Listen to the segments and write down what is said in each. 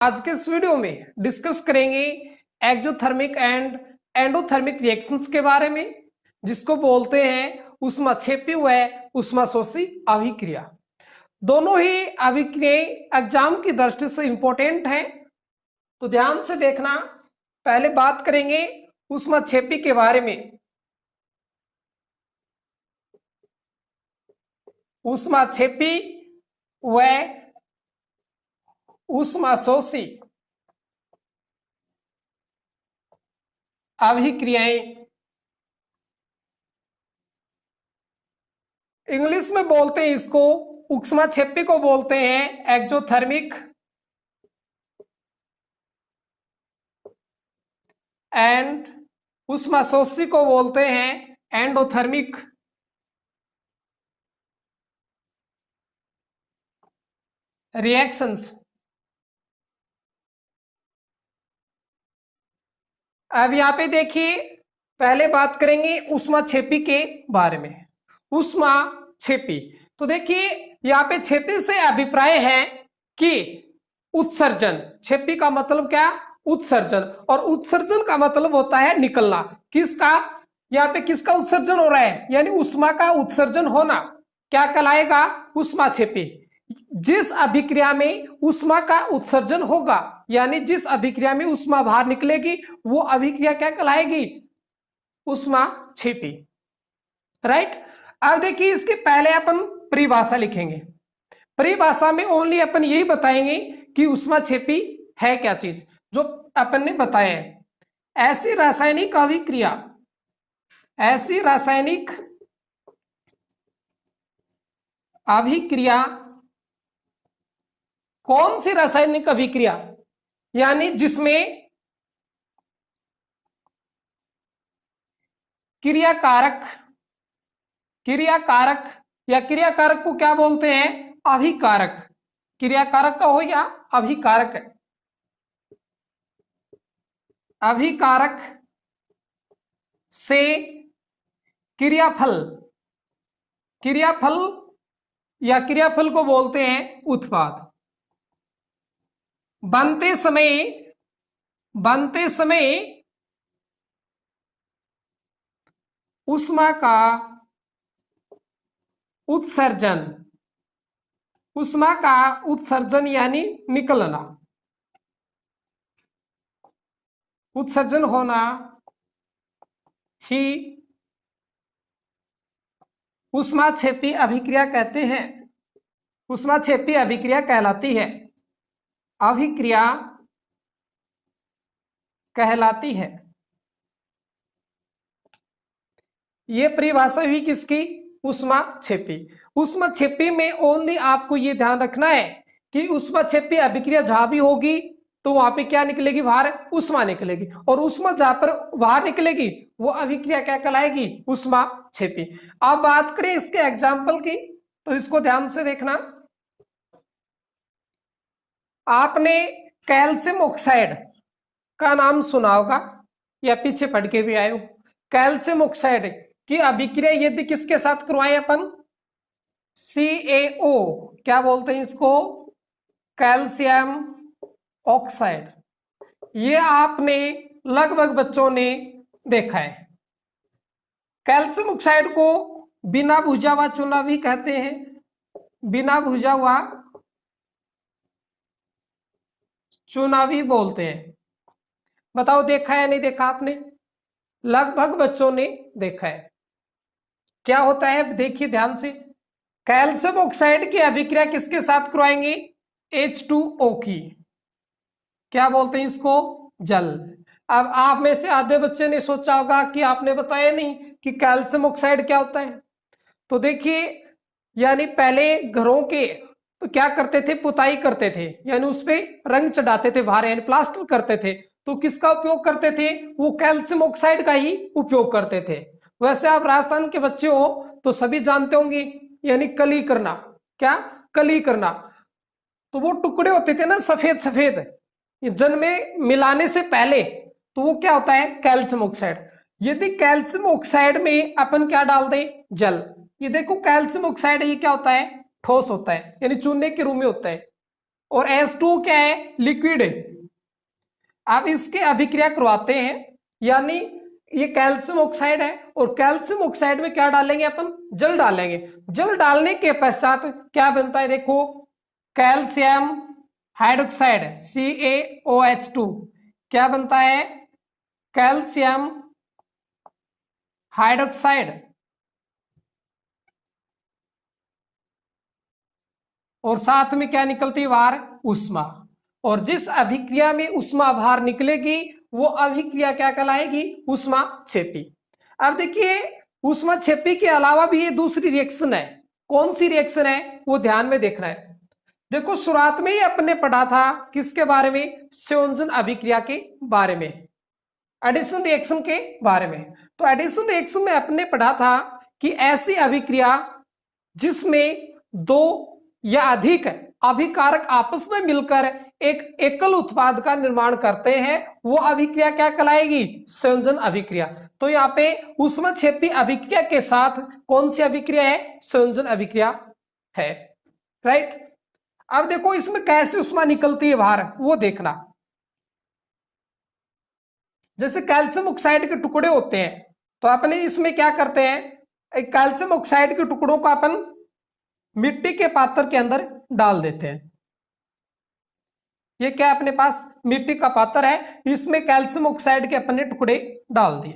आज के इस वीडियो में डिस्कस करेंगे एक्जोथर्मिक एंड एंडोथर्मिक रिएक्शंस के बारे में, जिसको बोलते हैं ऊष्माक्षेपी व ऊष्माशोषी अभिक्रिया। दोनों ही अभिक्रियाएं एग्जाम की दृष्टि से इंपॉर्टेंट हैं, तो ध्यान से देखना। पहले बात करेंगे ऊष्माक्षेपी के बारे में। ऊष्माक्षेपी व ऊष्माशोषी अभिक्रियाएं इंग्लिश में बोलते हैं इसको, ऊष्माक्षेपी को बोलते हैं एक्जोथर्मिक एंड ऊष्माशोषी को बोलते हैं एंडोथर्मिक। रिएक्शंस, अब यहाँ पे देखिए, पहले बात करेंगे ऊष्माक्षेपी के बारे में। ऊष्माक्षेपी, तो देखिए यहाँ पे क्षेपी से अभिप्राय है कि उत्सर्जन। क्षेपी का मतलब क्या? उत्सर्जन। और उत्सर्जन का मतलब होता है निकलना। किसका? यहाँ पे किसका उत्सर्जन हो रहा है? यानी ऊष्मा का उत्सर्जन होना क्या कहलाएगा? ऊष्माक्षेपी। जिस अभिक्रिया में ऊष्मा का उत्सर्जन होगा, यानी जिस अभिक्रिया में ऊष्मा बाहर निकलेगी, वो अभिक्रिया क्या कहलाएगी? ऊष्माक्षेपी। राइट। अब देखिए, इसके पहले अपन परिभाषा लिखेंगे। परिभाषा में ओनली अपन यही बताएंगे कि ऊष्माक्षेपी है क्या चीज, जो अपन ने बताया है। ऐसी रासायनिक अभिक्रिया, ऐसी रासायनिक अभिक्रिया, कौन सी रासायनिक अभिक्रिया? यानी जिसमें क्रियाकारक, क्रियाकारक या क्रियाकारक को क्या बोलते हैं? अभिकारक। क्रियाकारक का हो या अभिकारक, अभिकारक से क्रियाफल, क्रियाफल या क्रियाफल को बोलते हैं उत्पाद। बनते समय ऊष्मा का उत्सर्जन, ऊष्मा का उत्सर्जन यानी निकलना, उत्सर्जन होना ही ऊष्माक्षेपी अभिक्रिया कहते हैं। ऊष्माक्षेपी अभिक्रिया कहलाती है, अभिक्रिया कहलाती है। ये परिभाषा हुई किसकी? ऊष्माक्षेपी। ऊष्माक्षेपी में ओनली आपको ये ध्यान रखना है कि ऊष्माक्षेपी अभिक्रिया जहां भी होगी तो वहां पे क्या निकलेगी? बाहर ऊष्मा निकलेगी। और ऊष्मा जहां पर बाहर निकलेगी वो अभिक्रिया क्या कहलाएगी? ऊष्माक्षेपी। अब बात करें इसके एग्जाम्पल की, तो इसको ध्यान से देखना। आपने कैल्शियम ऑक्साइड का नाम सुना होगा या पीछे पढ़ के भी आए हो। कैल्शियम ऑक्साइड की अभिक्रिया यदि किसके साथ करवाएं अपन? CaO, क्या बोलते हैं इसको? Calcium oxide. ये आपने लगभग बच्चों ने देखा है। कैल्शियम ऑक्साइड को बिना भुजा हुआ चूना भी कहते हैं, बिना भुजा हुआ चूना भी बोलते हैं। बताओ देखा है या नहीं देखा आपने? लगभग बच्चों ने देखा है। क्या होता है देखिए ध्यान से। कैल्शियम ऑक्साइड की अभिक्रिया किसके साथ करवाएंगे? H2O की। क्या बोलते हैं इसको? जल। अब आप में से आधे बच्चे ने सोचा होगा कि आपने बताया नहीं कि कैल्शियम ऑक्साइड क्या होता है। तो देखिए, यानी पहले घरों के तो क्या करते थे? पुताई करते थे, यानी उस पे रंग चढ़ाते थे बाहर, यानी प्लास्टर करते थे। तो किसका उपयोग करते थे? वो कैल्शियम ऑक्साइड का ही उपयोग करते थे। वैसे आप राजस्थान के बच्चे हो तो सभी जानते होंगे, यानी कली करना। क्या? कली करना। तो वो टुकड़े होते थे ना सफेद सफेद, जल में मिलाने से पहले, तो वो क्या होता है? Calcium oxide. यदि कैल्शियम ऑक्साइड में अपन क्या डाल दें? जल। ये देखो कैल्शियम ऑक्साइड ये क्या होता है? ठोस होता है, यानी चूने के रूप में होता है। और H2O क्या है, लिक्विड है। अब इसके अभिक्रिया करवाते हैं, यानी ये कैल्शियम ऑक्साइड है और कैल्शियम ऑक्साइड में क्या डालेंगे अपन, जल डालेंगे। जल डालने के पश्चात क्या बनता है, देखो कैल्शियम हाइड्रोक्साइड CaOH2 क्या बनता है, कैल्शियम हाइड्रोक्साइड, और साथ में क्या निकलती है बाहर, उष्मा। और जिस अभिक्रिया में उष्मा बाहर निकलेगी वो अभिक्रिया क्या कहलाएगी, उष्मा क्षेपी। अब देखिए उष्मा क्षेपी के अलावा भी ये दूसरी रिएक्शन है। कौन सी रिएक्शन है वो ध्यान में देखना है। देखो शुरुआत में ही अपने पढ़ा था किसके बारे में, संयोजन अभिक्रिया के बारे में, एडिशन रिएक्शन के बारे में। तो एडिशन रिएक्शन में अपने पढ़ा था कि ऐसी अभिक्रिया जिसमें दो या अधिक अभिकारक आपस में मिलकर एक एकल उत्पाद का निर्माण करते हैं, वो अभिक्रिया क्या कहलाएगी, संयोजन अभिक्रिया। तो यहाँ पे ऊष्मक्षेपी अभिक्रिया के साथ कौन सी अभिक्रिया है, संयोजन अभिक्रिया है, राइट। अब देखो इसमें कैसे उष्मा निकलती है बाहर वो देखना। जैसे कैल्शियम ऑक्साइड के टुकड़े होते हैं, तो अपने इसमें क्या करते हैं, एक कैल्शियम ऑक्साइड के टुकड़ों को अपन मिट्टी के पात्र के अंदर डाल देते हैं। ये क्या अपने पास मिट्टी का पात्र है, इसमें कैल्शियम ऑक्साइड के अपने टुकड़े डाल दिए।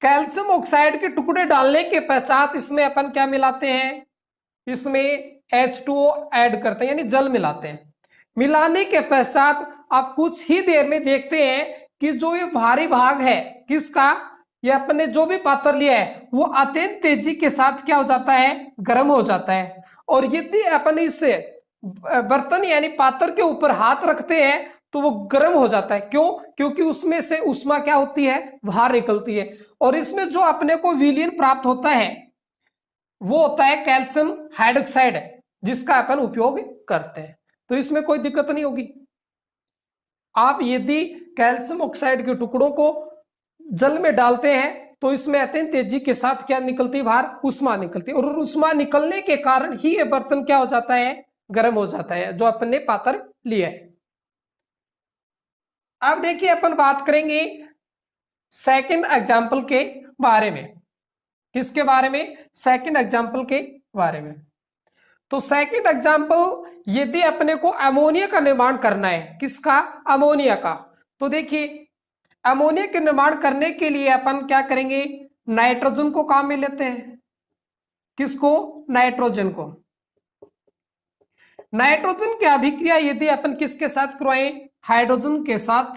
कैल्शियम ऑक्साइड के टुकड़े डालने के पश्चात इसमें अपन क्या मिलाते हैं, इसमें H2O ऐड करते हैं, यानी जल मिलाते हैं। मिलाने के पश्चात आप कुछ ही देर में देखते हैं कि जो ये भारी भाग है किसका, ये अपने जो भी पात्र लिया है वो अत्यंत तेजी के साथ क्या हो जाता है, गर्म हो जाता है। और यदि अपन इस बर्तन यानी पात्र के ऊपर हाथ रखते हैं तो वो गर्म हो जाता है। क्यों, क्योंकि उसमें से उष्मा क्या होती है, बाहर निकलती है। और इसमें जो अपने को विलयन प्राप्त होता है वो होता है कैल्शियम हाइड्रोक्साइड, जिसका अपन उपयोग करते हैं। तो इसमें कोई दिक्कत नहीं होगी। आप यदि कैल्शियम ऑक्साइड के टुकड़ों को जल में डालते हैं तो इसमें अत्यंत तेजी के साथ क्या निकलती है बाहर, उष्मा निकलती है। और उष्मा निकलने के कारण ही ये बर्तन क्या हो जाता है, गर्म हो जाता है, जो अपन ने पात्र लिया है। अब देखिए अपन बात करेंगे सेकंड एग्जाम्पल के बारे में। किसके बारे में, सेकंड एग्जाम्पल के बारे में। तो सेकंड एग्जाम्पल यदि अपने को अमोनिया का निर्माण करना है, किसका, अमोनिया का। तो देखिए अमोनिया के निर्माण करने के लिए अपन क्या करेंगे, नाइट्रोजन को काम में लेते हैं। किसको, नाइट्रोजन को। नाइट्रोजन की अभिक्रिया यदि अपन किसके साथ करवाएं, हाइड्रोजन के साथ,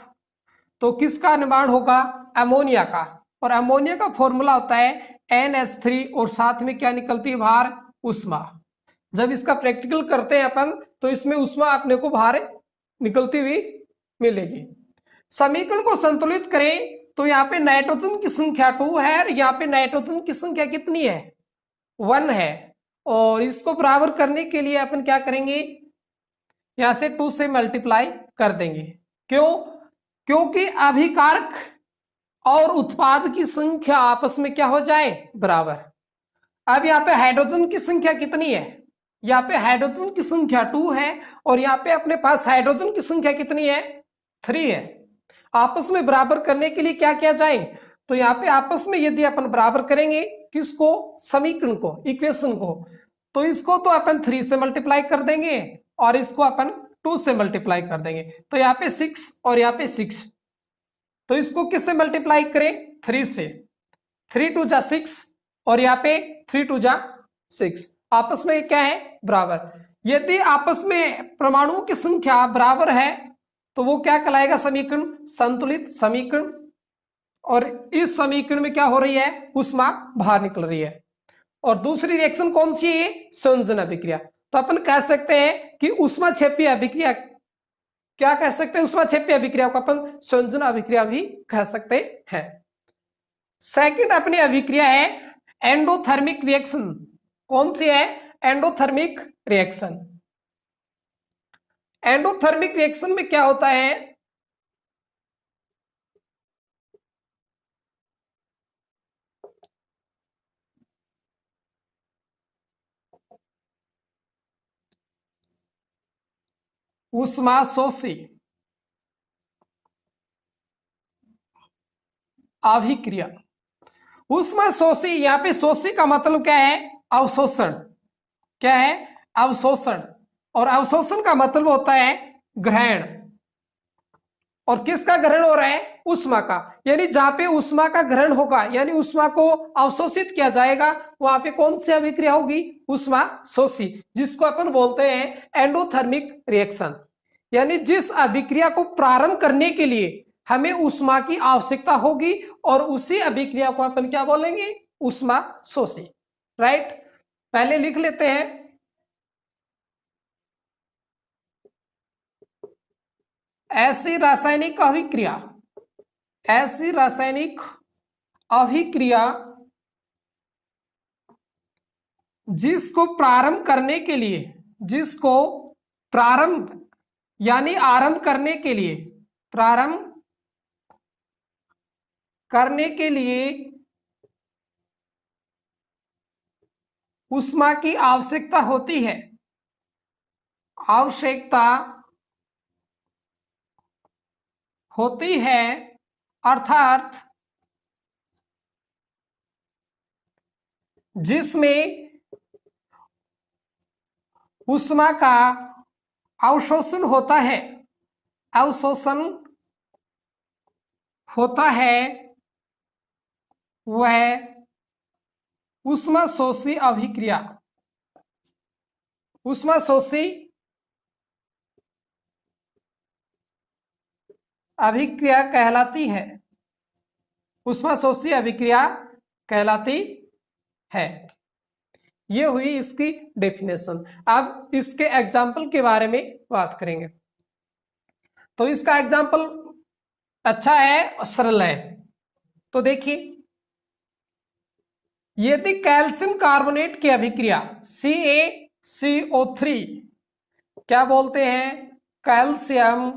तो किसका निर्माण होगा, अमोनिया का। और अमोनिया का फॉर्मूला होता है NH3 और साथ में क्या निकलती है बाहर, उष्मा। जब इसका प्रैक्टिकल करते हैं अपन तो इसमें उष्मा अपने को बाहर निकलती हुई मिलेगी। समीकरण को संतुलित करें तो यहाँ पे नाइट्रोजन की संख्या 2 है और यहाँ पे नाइट्रोजन की संख्या कितनी है, 1 है। और इसको बराबर करने के लिए अपन क्या करेंगे, यहां से 2 से मल्टीप्लाई कर देंगे। क्यों, क्योंकि अभिकारक और उत्पाद की संख्या आपस में क्या हो जाए, बराबर। अब यहाँ पे हाइड्रोजन की संख्या कितनी है, यहाँ पे हाइड्रोजन की संख्या 2 है और यहाँ पे अपने पास हाइड्रोजन की संख्या कितनी है, 3 है। आपस में बराबर करने के लिए क्या किया जाए, तो यहाँ पे आपस में यदि अपन बराबर करेंगे किसको, समीकरण को, इक्वेशन को, तो इसको तो अपन 3 से मल्टीप्लाई कर देंगे और इसको अपन 2 से मल्टीप्लाई कर देंगे। तो यहाँ पे 6 और यहाँ पे 6, तो इसको किससे मल्टीप्लाई करें, 3 से। 3 2 जा 6 और यहाँ पे 3 2 जा 6, आपस में क्या है, बराबर। यदि आपस में परमाणुओं की संख्या बराबर है तो वो क्या कहलाएगा, समीकरण, संतुलित समीकरण। और इस समीकरण में क्या हो रही है, उष्मा बाहर निकल रही है। और दूसरी रिएक्शन कौन सी है, संयोजन अभिक्रिया। तो अपन कह सकते हैं कि उष्माक्षेपी अभिक्रिया, क्या कह सकते हैं, उष्माक्षेपी अभिक्रिया को अपन संयोजन अभिक्रिया भी कह सकते हैं। सेकंड अपनी अभिक्रिया है एंडोथर्मिक रिएक्शन। कौन सी है, एंडोथर्मिक रिएक्शन। एंडोथर्मिक रिएक्शन में क्या होता है, उष्माशोषी अभिक्रिया। उष्माशोषी, यहाँ पे शोषी का मतलब क्या है? अवशोषण। क्या है? अवशोषण। और अवशोषण का मतलब होता है ग्रहण। और किसका ग्रहण हो रहा है? उष्मा का। यानी जहां पे उष्मा का ग्रहण होगा, यानी उष्मा को अवशोषित किया जाएगा, वहां पे कौन सी अभिक्रिया होगी? उष्मा शोषी, जिसको अपन बोलते हैं एंडोथर्मिक रिएक्शन। यानी जिस अभिक्रिया को प्रारंभ करने के लिए हमें उष्मा की आवश्यकता होगी, और उसी अभिक्रिया को अपन क्या बोलेंगे? उष्मा शोषी। राइट, पहले लिख लेते हैं। ऐसी रासायनिक अभिक्रिया, ऐसी रासायनिक अभिक्रिया जिसको प्रारंभ करने के लिए, जिसको प्रारंभ यानी आरंभ करने के लिए, प्रारंभ करने के लिए उष्मा की आवश्यकता होती है, आवश्यकता होती है, अर्थात जिसमें उष्मा का अवशोषण होता है, अवशोषण होता है, वह उष्माशोषी अभिक्रिया, उष्माशोषी अभिक्रिया कहलाती है, उष्माशोषी अभिक्रिया कहलाती है। ये हुई इसकी डेफिनेशन। अब इसके एग्जाम्पल के बारे में बात करेंगे। तो इसका एग्जाम्पल अच्छा है और सरल है। तो देखिए, यदि कैल्शियम कार्बोनेट की अभिक्रिया CaCO3, क्या बोलते हैं? कैल्शियम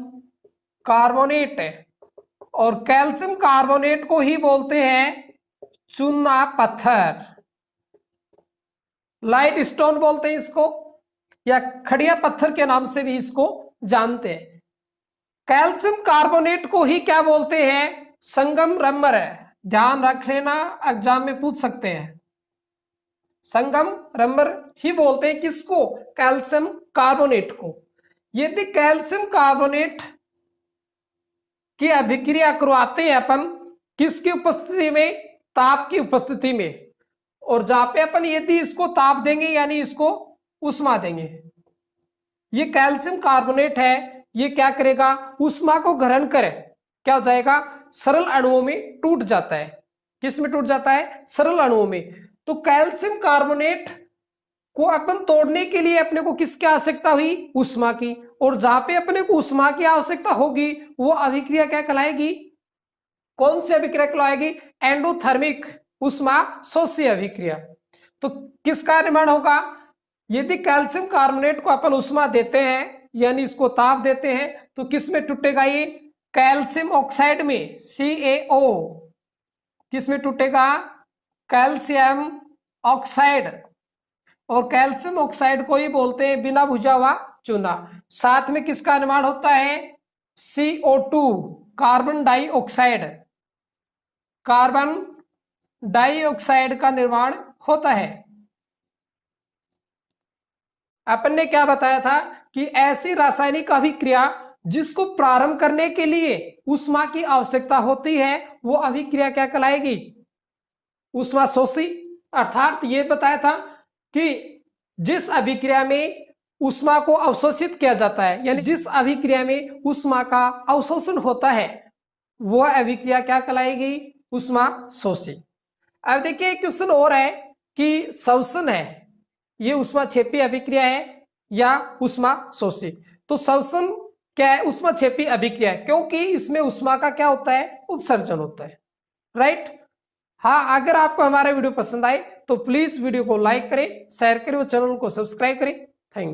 कार्बोनेट, और कैल्शियम कार्बोनेट को ही बोलते हैं चूना पत्थर, लाइट स्टोन बोलते हैं इसको, या खड़िया पत्थर के नाम से भी इसको जानते हैं। कैल्शियम कार्बोनेट को ही क्या बोलते हैं? संगम रबर है, ध्यान रख लेना, एग्जाम में पूछ सकते हैं। संगम रबर ही बोलते हैं किसको? कैल्शियम कार्बोनेट को। यदि कैल्शियम कार्बोनेट की अभिक्रिया करवाते हैं अपन, किसकी उपस्थिति में? ताप की उपस्थिति में। और जहां पे अपन यदि इसको ताप देंगे यानी इसको उष्मा देंगे, ये कैल्शियम कार्बोनेट है, ये क्या करेगा? उष्मा को ग्रहण करे, क्या हो जाएगा? सरल अणुओं में टूट जाता है। किस में टूट जाता है? सरल अणुओं में। तो कैल्शियम कार्बोनेट को अपन तोड़ने के लिए अपने को किसकी आवश्यकता हुई? उष्मा की। और जहां पे अपने को उष्मा की आवश्यकता होगी, वो अभिक्रिया क्या कहलाएगी? कौन सी अभिक्रिया कहलाएगी? एंडोथर्मिक उष्मा शोषी अभिक्रिया। तो किसका निर्माण होगा? यदि कैल्शियम कार्बोनेट को अपन उष्मा देते हैं यानी इसको ताप देते हैं, तो किस में टूटेगा? ये कैल्शियम ऑक्साइड में, CaO। किस में टूटेगा? Calcium oxide. और कैल्शियम ऑक्साइड को ही बोलते हैं बिना बुझा हुआ चूना। साथ में किसका निर्माण होता है? CO2, carbon dioxide, carbon dioxide का निर्माण होता है। अपन ने क्या बताया था कि ऐसी रासायनिक अभिक्रिया जिसको प्रारंभ करने के लिए उष्मा की आवश्यकता होती है, वो अभिक्रिया क्या कहलाएगी? उष्मा शोषी। अर्थात ये बताया था कि जिस अभिक्रिया में उष्मा को अवशोषित किया जाता है, यानी जिस अभिक्रिया में उष्मा का अवशोषण होता है, वह अभिक्रिया क्या कहलाएगी? उष्मा शोषी। अब देखिए क्वेश्चन और है कि श्वसन है, ये उष्मा क्षेपी अभिक्रिया है या उष्मा शोषी? तो श्वसन क्या है? उष्मा क्षेपी अभिक्रिया, क्योंकि इसमें उष्मा का क्या होता है? उत्सर्जन होता है। राइट। हाँ, अगर आपको हमारा वीडियो पसंद आए तो प्लीज वीडियो को लाइक करें, शेयर करें और चैनल को सब्सक्राइब करें।